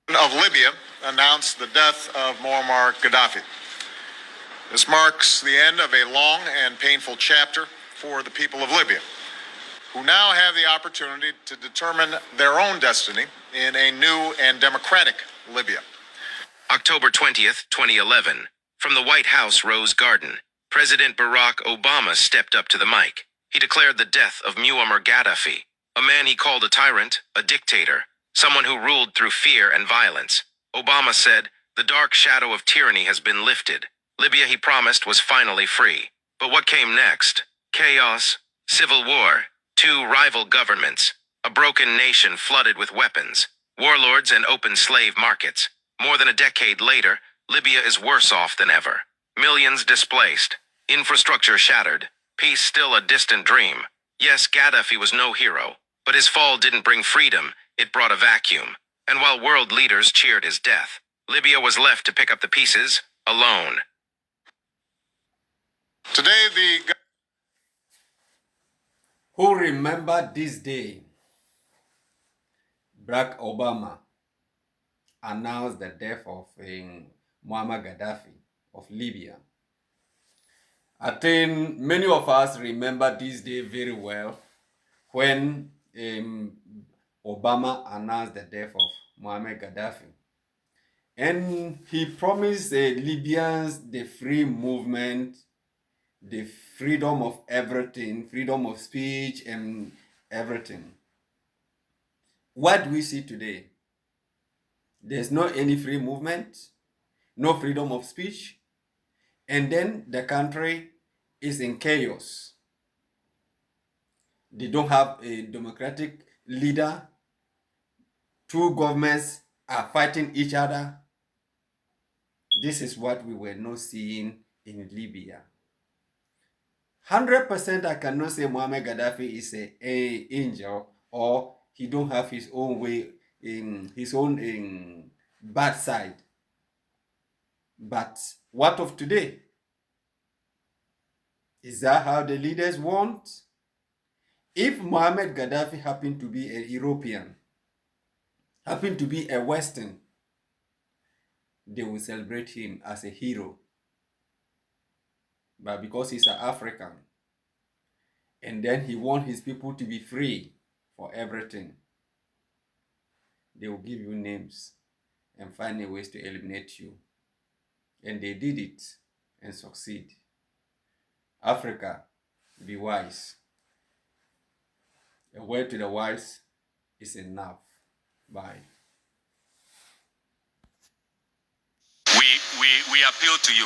of Libya announced the death of Muammar Gaddafi. This marks the end of a long and painful chapter for the people of Libya, who now have the opportunity to determine their own destiny in a new and democratic Libya. October 20th, 2011. From the White House Rose Garden, President Barack Obama stepped up to the mic. He declared the death of Muammar Gaddafi, a man he called a tyrant, a dictator, someone who ruled through fear and violence. Obama said, "The dark shadow of tyranny has been lifted. Libya, he promised, was finally free." But what came next? Chaos, civil war, two rival governments, a broken nation flooded with weapons, warlords and open slave markets. More than a decade later, Libya is worse off than ever. Millions displaced, infrastructure shattered, peace still a distant dream. Yes, Gaddafi was no hero, but his fall didn't bring freedom, it brought a vacuum. And while world leaders cheered his death, Libya was left to pick up the pieces, alone. Today, Who remember this day? Barack Obama announced the death of Muammar Gaddafi of Libya. I think many of us remember this day very well when Obama announced the death of Muammar Gaddafi. And he promised Libyans the free movement, the freedom of everything, freedom of speech and everything. What do we see today? There's not any free movement, no freedom of speech, and then the country is in chaos. They don't have a democratic leader. Two governments are fighting each other. This is what we were not seeing in Libya. 100% I cannot say Muammar Gaddafi is an angel or he don't have his own way in his own bad side. But what of today? Is that how the leaders want? If Muammar Gaddafi happened to be a European, happened to be a Western, they will celebrate him as a hero. But because he's an African, and then he wants his people to be free for everything, they will give you names and find a ways to eliminate you. And they did it and succeed. Africa, be wise. A word to the wise is enough. Bye. We appeal to you.